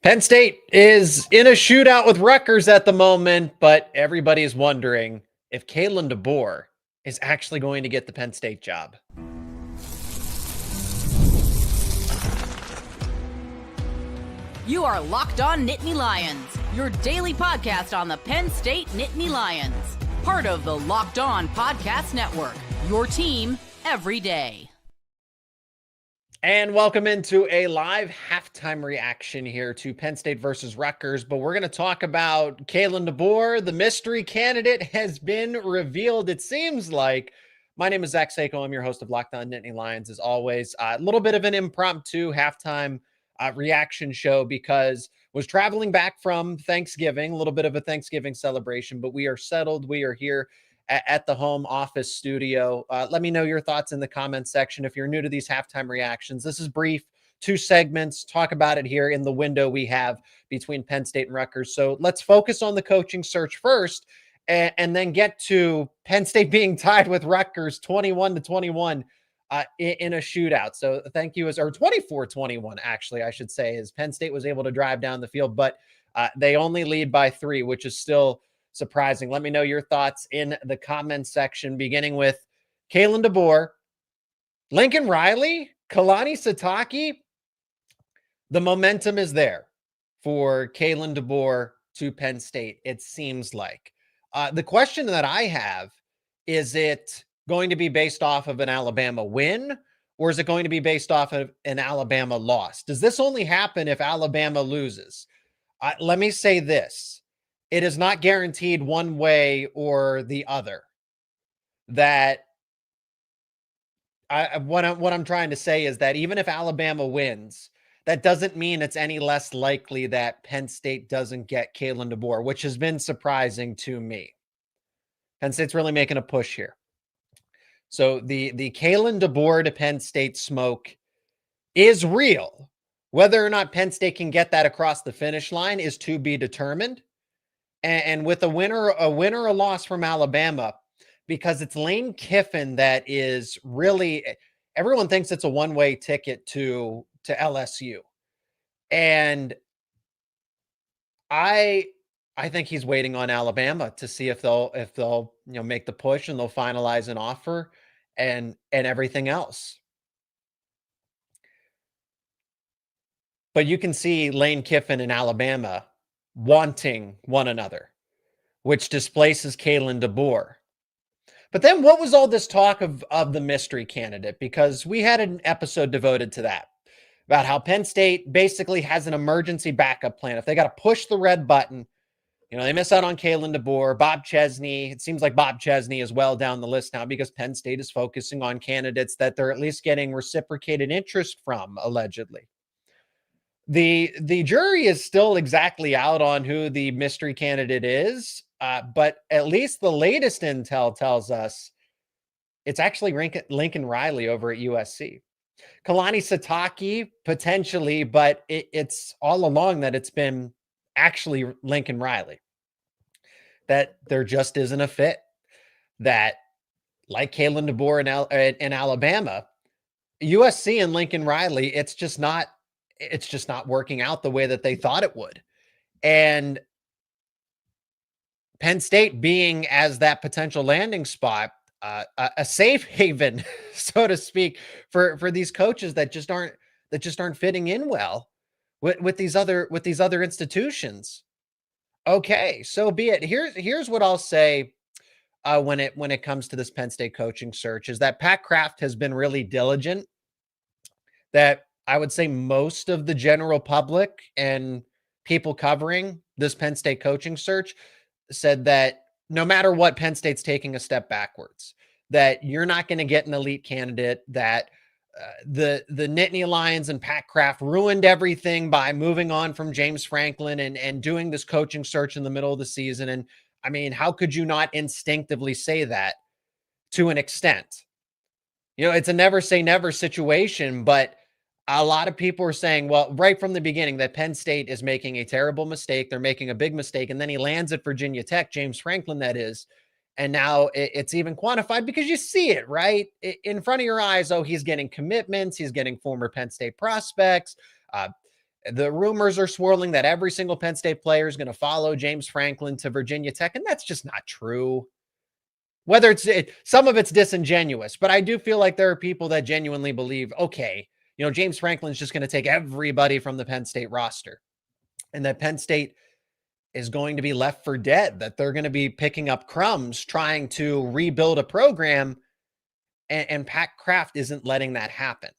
Penn State is in a shootout with Rutgers at the moment, but everybody is wondering if Kaylin DeBoer is actually going to get the Penn State job. You are Locked On Nittany Lions, your daily podcast on the Penn State Nittany Lions. Part of the Locked On Podcast Network, your team every day. And welcome into a live halftime reaction here to Penn State versus Rutgers. But we're going to talk about Kaylin DeBoer. The mystery candidate has been revealed, it seems like. My name is Seyko. I'm your host of Locked On Nittany Lions, as always. A little bit of an impromptu halftime reaction show because was traveling back from Thanksgiving, a little bit of a Thanksgiving celebration, but we are settled. We are here at the home office studio. Let me know your thoughts in the comments section. If you're new to these halftime reactions, this is brief, 2 segments, talk about it here in the window we have between Penn State and Rutgers. So let's focus on the coaching search first and then get to Penn State being tied with Rutgers 21-21 in a shootout. So thank you, or 24-21, actually, I should say, as Penn State was able to drive down the field, but they only lead by 3, which is still surprising. Let me know your thoughts in the comments section, beginning with Kaylin DeBoer, Lincoln Riley, Kalani Sitake. The momentum is there for Kaylin DeBoer to Penn State, it seems like. The question that I have, is it going to be based off of an Alabama win, or is it going to be based off of an Alabama loss? Does this only happen if Alabama loses? Let me say this. It is not guaranteed one way or the other. That what I'm trying to say is that even if Alabama wins, that doesn't mean it's any less likely that Penn State doesn't get Kaylin DeBoer, which has been surprising to me. Penn State's really making a push here. So the Kaylin DeBoer to Penn State smoke is real. Whether or not Penn State can get that across the finish line is to be determined. And with a win or a loss from Alabama, because it's Lane Kiffin that is really, everyone thinks it's a one-way ticket to LSU. And I think he's waiting on Alabama to see if they'll make the push and they'll finalize an offer and everything else. But you can see Lane Kiffin and Alabama wanting one another, which displaces Kaylin DeBoer. But then what was all this talk of the mystery candidate? Because we had an episode devoted to that, about how Penn State basically has an emergency backup plan. If they got to push the red button, they miss out on Kaylin DeBoer, Bob Chesney. It seems like Bob Chesney is well down the list now because Penn State is focusing on candidates that they're at least getting reciprocated interest from, allegedly. The jury is still exactly out on who the mystery candidate is, but at least the latest intel tells us it's actually Lincoln Riley over at USC. Kalani Sitake, potentially, but it's all along that it's been actually Lincoln Riley. That there just isn't a fit. That, like Kaylin DeBoer in Alabama, USC and Lincoln Riley, it's just not working out the way that they thought it would. And Penn State being as that potential landing spot, a safe haven, so to speak, for these coaches that just aren't fitting in well with these other institutions. Okay, so be it. Here's what I'll say when it comes to this Penn State coaching search is that Pat Kraft has been really diligent. That I would say most of the general public and people covering this Penn State coaching search said that no matter what, Penn State's taking a step backwards, that you're not going to get an elite candidate, that the Nittany Lions and Pat Kraft ruined everything by moving on from James Franklin and doing this coaching search in the middle of the season. And I mean, how could you not instinctively say that to an extent? It's a never say never situation, but a lot of people are saying, well, right from the beginning, that Penn State is making a terrible mistake. They're making a big mistake. And then he lands at Virginia Tech, James Franklin, that is. And now it's even quantified because you see it right in front of your eyes. Oh, he's getting commitments. He's getting former Penn State prospects. The rumors are swirling that every single Penn State player is going to follow James Franklin to Virginia Tech, and that's just not true. Whether some of it's disingenuous, but I do feel like there are people that genuinely believe, okay, James Franklin's just going to take everybody from the Penn State roster, and that Penn State is going to be left for dead, that they're going to be picking up crumbs trying to rebuild a program, and Pat Kraft isn't letting that happen.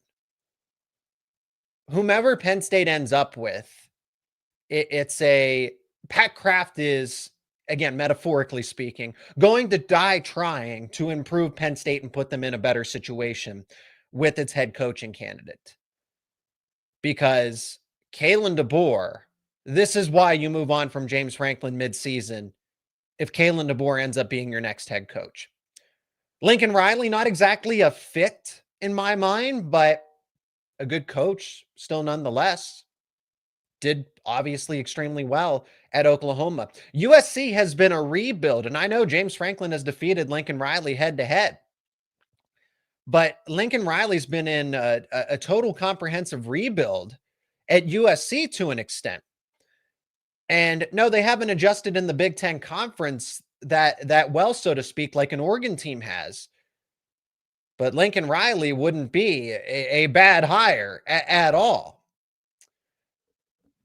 Whomever Penn State ends up with, Pat Kraft is, again, metaphorically speaking, going to die trying to improve Penn State and put them in a better situation with its head coaching candidate. Because Kaylin DeBoer, this is why you move on from James Franklin midseason if Kaylin DeBoer ends up being your next head coach. Lincoln Riley, not exactly a fit in my mind, but a good coach still nonetheless. Did obviously extremely well at Oklahoma. USC has been a rebuild, and I know James Franklin has defeated Lincoln Riley head-to-head, but Lincoln Riley's been in a total comprehensive rebuild at USC to an extent. And no, they haven't adjusted in the Big Ten Conference that well, so to speak, like an Oregon team has. But Lincoln Riley wouldn't be a bad hire at all.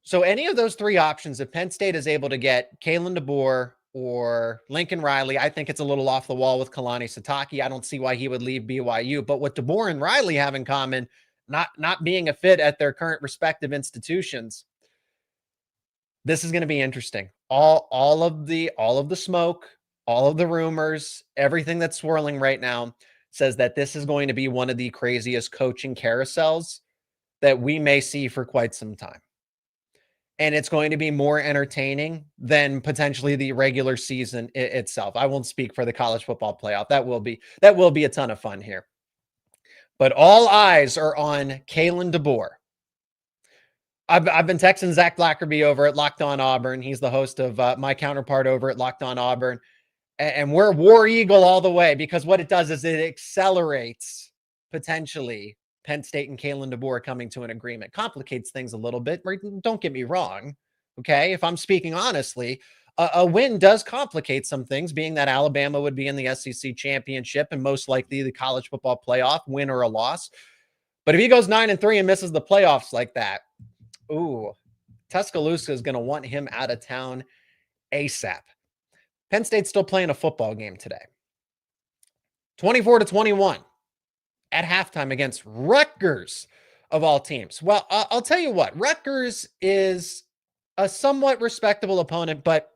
So any of those three options, if Penn State is able to get Kaylin DeBoer or Lincoln Riley, I think it's a little off the wall with Kalani Sitake. I don't see why he would leave BYU. But what DeBoer and Riley have in common, not being a fit at their current respective institutions, this is going to be interesting. All of the smoke, all of the rumors, everything that's swirling right now says that this is going to be one of the craziest coaching carousels that we may see for quite some time. And it's going to be more entertaining than potentially the regular season itself. I won't speak for the college football playoff. That will be a ton of fun here. But all eyes are on Kaylin DeBoer. I've been texting Zach Blackerby over at Locked On Auburn. He's the host of my counterpart over at Locked On Auburn. And we're War Eagle all the way, because what it does is it accelerates potentially Penn State and Kaylin DeBoer coming to an agreement. Complicates things a little bit. Don't get me wrong. Okay. If I'm speaking honestly, a win does complicate some things, being that Alabama would be in the SEC championship and most likely the college football playoff, win or a loss. But if he goes 9-3 and misses the playoffs like that, ooh, Tuscaloosa is going to want him out of town ASAP. Penn State's still playing a football game today. 24-21 at halftime against Rutgers, of all teams. Well, I'll tell you what, Rutgers is a somewhat respectable opponent, but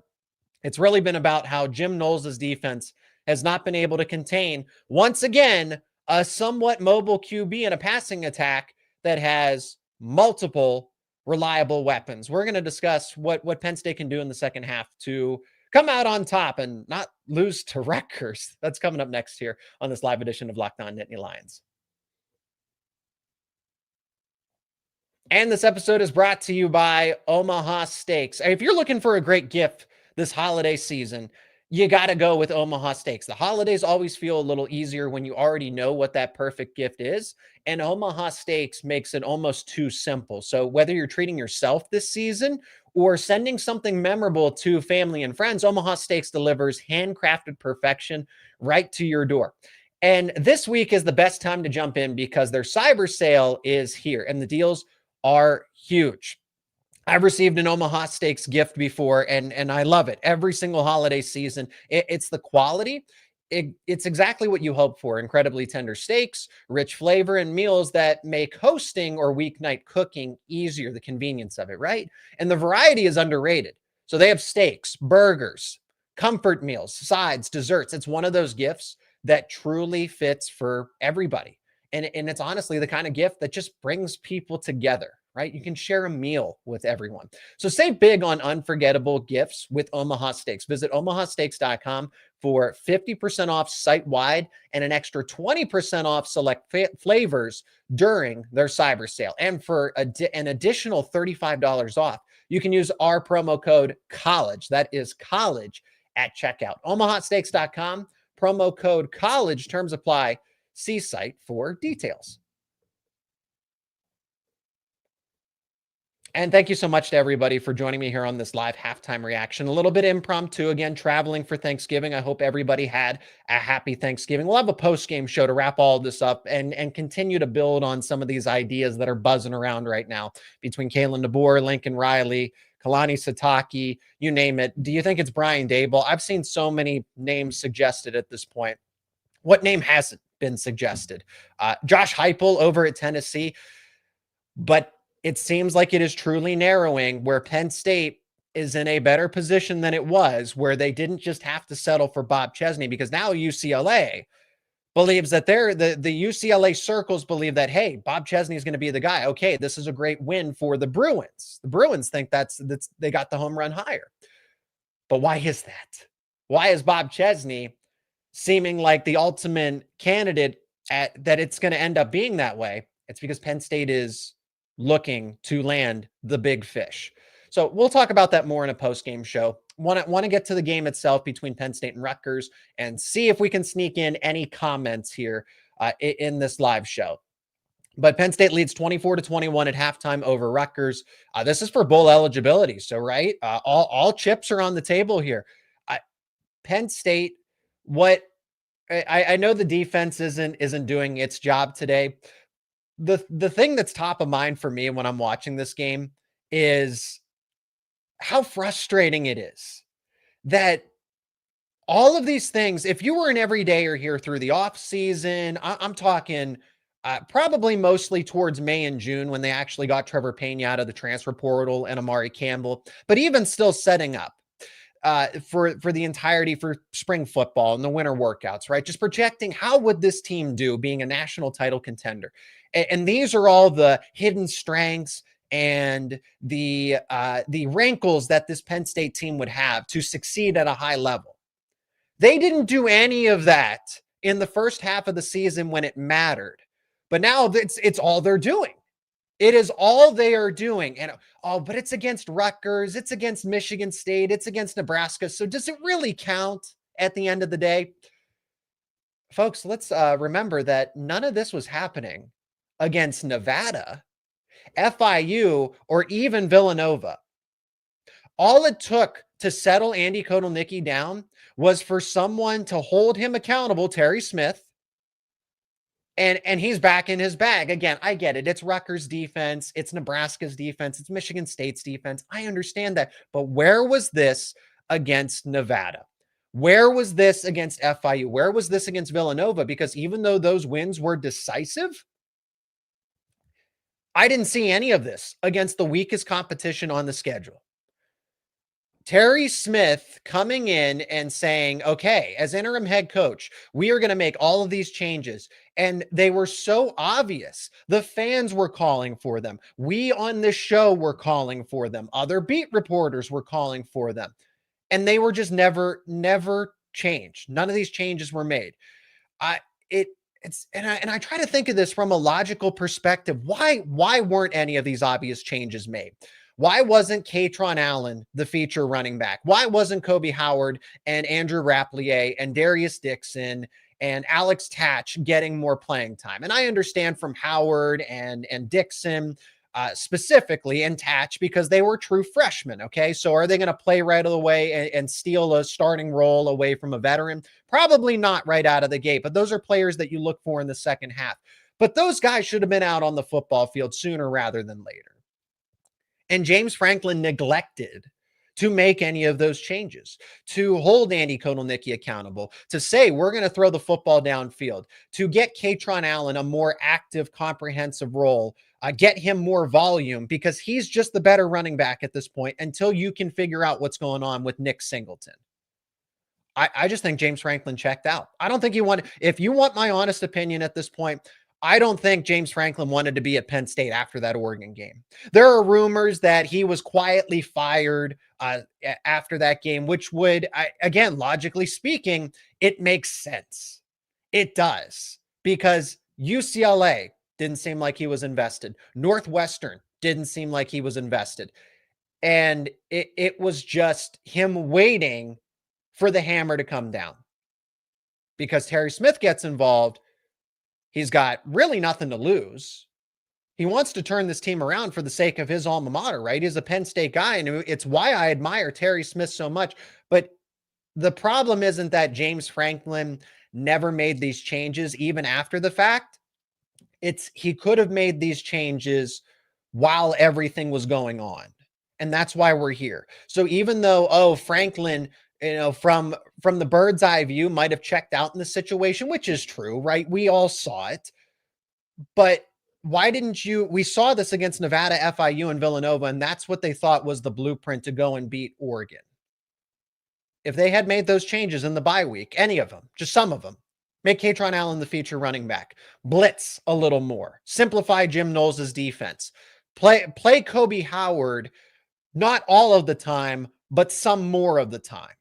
it's really been about how Jim Knowles' defense has not been able to contain, once again, a somewhat mobile QB in a passing attack that has multiple reliable weapons. We're going to discuss what Penn State can do in the second half to come out on top and not lose to Rutgers. That's coming up next here on this live edition of Locked On Nittany Lions. And this episode is brought to you by Omaha Steaks. If you're looking for a great gift this holiday season, you got to go with Omaha Steaks. The holidays always feel a little easier when you already know what that perfect gift is. And Omaha Steaks makes it almost too simple. So whether you're treating yourself this season or sending something memorable to family and friends, Omaha Steaks delivers handcrafted perfection right to your door. And this week is the best time to jump in because their cyber sale is here and the deals are huge. I've received an Omaha Steaks gift before, and I love it. Every single holiday season, it's the quality. It's exactly what you hope for. Incredibly tender steaks, rich flavor, and meals that make hosting or weeknight cooking easier, the convenience of it, right? And the variety is underrated. So they have steaks, burgers, comfort meals, sides, desserts. It's one of those gifts that truly fits for everybody. And it's honestly the kind of gift that just brings people together, right? You can share a meal with everyone. So save big on unforgettable gifts with Omaha Steaks. Visit omahasteaks.com for 50% off site-wide and an extra 20% off select flavors during their cyber sale. And for an additional $35 off, you can use our promo code COLLEGE. That is COLLEGE at checkout. omahasteaks.com, promo code COLLEGE. Terms apply. See site for details. And thank you so much to everybody for joining me here on this live halftime reaction. A little bit impromptu, again, traveling for Thanksgiving. I hope everybody had a happy Thanksgiving. We'll have a post-game show to wrap all this up and continue to build on some of these ideas that are buzzing around right now between Kaylin DeBoer, Lincoln Riley, Kalani Sitake, you name it. Do you think it's Brian Dable? I've seen so many names suggested at this point. What name hasn't been suggested? Josh Heupel over at Tennessee. But it seems like it is truly narrowing, where Penn State is in a better position than it was, where they didn't just have to settle for Bob Chesney, because now UCLA believes that the UCLA circles believe that, hey, Bob Chesney is going to be the guy. Okay, this is a great win for the Bruins. The Bruins think that's they got the home run hire. But why is that? Why is Bob Chesney seeming like the ultimate candidate that it's going to end up being that way? It's because Penn State is looking to land the big fish. So we'll talk about that more in a post-game show. Want to get to the game itself between Penn State and Rutgers and see if we can sneak in any comments here in this live show. But Penn State leads 24-21 at halftime over Rutgers. This is for bowl eligibility. So, right, all chips are on the table here. Penn State, I know the defense isn't doing its job today. The thing that's top of mind for me when I'm watching this game is how frustrating it is that all of these things, if you were an everydayer here through the off season, I'm talking probably mostly towards May and June when they actually got Trevor Payne out of the transfer portal and Amari Campbell, but even still setting up for the entirety for spring football and the winter workouts, right? Just projecting how would this team do being a national title contender. And these are all the hidden strengths and the wrinkles that this Penn State team would have to succeed at a high level. They didn't do any of that in the first half of the season when it mattered. But now it's all they're doing. It is all they are doing. And but it's against Rutgers, it's against Michigan State, it's against Nebraska. So does it really count at the end of the day? Folks, let's remember that none of this was happening against Nevada, FIU, or even Villanova. All it took to settle Andy Kotelnicki down was for someone to hold him accountable, Terry Smith, and he's back in his bag. Again, I get it. It's Rutgers defense. It's Nebraska's defense. It's Michigan State's defense. I understand that. But where was this against Nevada? Where was this against FIU? Where was this against Villanova? Because even though those wins were decisive, I didn't see any of this against the weakest competition on the schedule. Terry Smith coming in and saying, okay, as interim head coach, we are going to make all of these changes. And they were so obvious. The fans were calling for them. We on this show were calling for them. Other beat reporters were calling for them. And they were just never changed. None of these changes were made. I try to think of this from a logical perspective. Why weren't any of these obvious changes made? Why wasn't Kaytron Allen the feature running back? Why wasn't Kobe Howard and Andrew Rapplier and Darius Dixon and Alex Tatch getting more playing time? And I understand from Howard and Dixon specifically, and Tatch, because they were true freshmen, okay? So are they going to play right away and steal a starting role away from a veteran? Probably not right out of the gate, but those are players that you look for in the second half. But those guys should have been out on the football field sooner rather than later. And James Franklin neglected to make any of those changes, to hold Andy Kotelnicki accountable, to say, we're going to throw the football downfield, to get Kaytron Allen a more active, comprehensive role, get him more volume, because he's just the better running back at this point until you can figure out what's going on with Nick Singleton. I just think James Franklin checked out. I don't think he wanted, if you want my honest opinion at this point, I don't think James Franklin wanted to be at Penn State after that Oregon game. There are rumors that he was quietly fired after that game, which would, again, logically speaking, it makes sense. It does, because UCLA didn't seem like he was invested. Northwestern didn't seem like he was invested. And it was just him waiting for the hammer to come down. Because Terry Smith gets involved, he's got really nothing to lose. He wants to turn this team around for the sake of his alma mater, right? He's a Penn State guy, and it's why I admire Terry Smith so much. But the problem isn't that James Franklin never made these changes even after the fact. It's he could have made these changes while everything was going on. And that's why we're here. So even though, Franklin, from the bird's eye view might have checked out in the situation, which is true, right? We all saw it. But why didn't you? We saw this against Nevada, FIU, and Villanova, and that's what they thought was the blueprint to go and beat Oregon. If they had made those changes in the bye week, any of them, just some of them, make Kaytron Allen the feature running back, blitz a little more, simplify Jim Knowles' defense, play Kobe Howard, not all of the time, but some more of the time.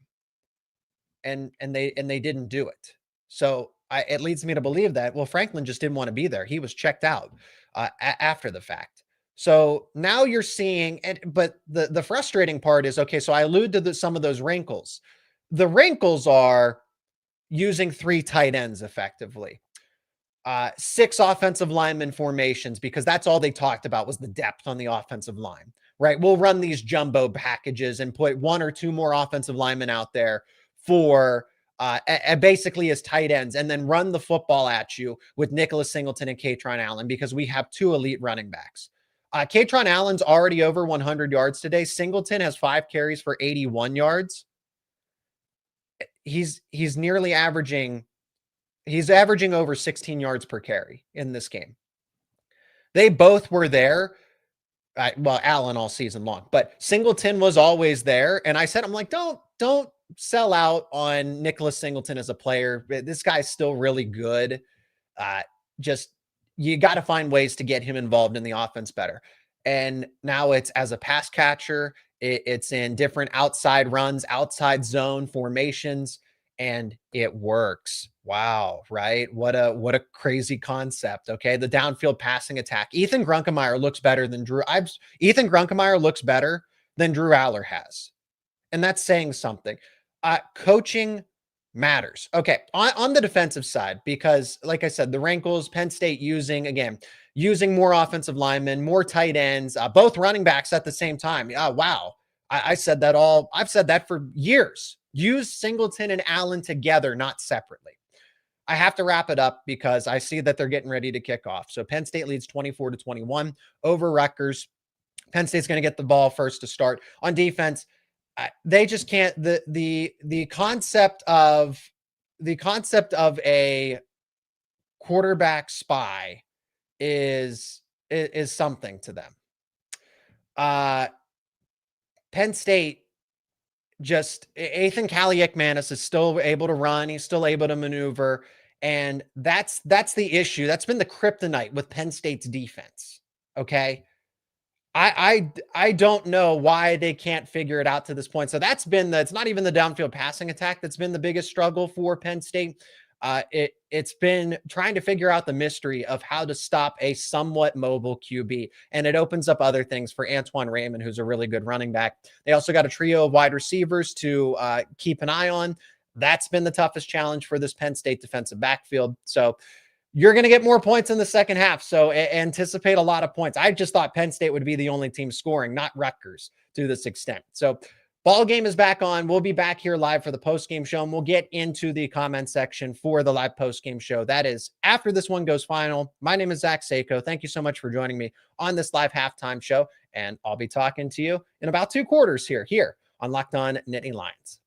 And they didn't do it. So it leads me to believe that, well, Franklin just didn't want to be there. He was checked out after the fact. So now you're seeing, but the frustrating part is, okay, so I allude to some of those wrinkles. The wrinkles are using 3 tight ends effectively, 6 offensive lineman formations, because that's all they talked about was the depth on the offensive line, right? We'll run these jumbo packages and put 1 or 2 more offensive linemen out there for basically as tight ends, and then run the football at you with Nicholas Singleton and Kaytron Allen, because we have 2 elite running backs. Kaytron Allen's already over 100 yards today. Singleton has 5 carries for 81 yards. He's averaging over 16 yards per carry in this game. They both were there. Allen all season long, but Singleton was always there. And I said, I'm like, don't sell out on Nicholas Singleton as a player. This guy's still really good. You got to find ways to get him involved in the offense better. And now it's as a pass catcher, it's in different outside runs, outside zone formations, and it works. Wow. Right. What a crazy concept. Okay. The downfield passing attack. Ethan Grunkemeyer looks better than Drew Aller has. And that's saying something. Coaching matters. Okay. On the defensive side, because like I said, the wrinkles, Penn State using more offensive linemen, more tight ends, both running backs at the same time. Wow. I've said that for years. Use Singleton and Allen together, not separately. I have to wrap it up because I see that they're getting ready to kick off. So Penn State leads 24-21 over Rutgers. Penn State's going to get the ball first to start. On defense, they just can't. The concept of a quarterback spy is something to them. Penn State, just Ethan Kaliakmanis is still able to run. He's still able to maneuver. And that's the issue. That's been the kryptonite with Penn State's defense. Okay. I don't know why they can't figure it out to this point. So it's not even the downfield passing attack that's been the biggest struggle for Penn State. It's been trying to figure out the mystery of how to stop a somewhat mobile QB. And it opens up other things for Antoine Raymond, who's a really good running back. They also got a trio of wide receivers to keep an eye on. That's been the toughest challenge for this Penn State defensive backfield. So you're going to get more points in the second half. So anticipate a lot of points. I just thought Penn State would be the only team scoring, not Rutgers to this extent. So ball game is back on. We'll be back here live for the post-game show, and we'll get into the comment section for the live post-game show. That is after this one goes final. My name is Zach Seyko. Thank you so much for joining me on this live halftime show, and I'll be talking to you in about 2 quarters here on Locked On Nittany Lions.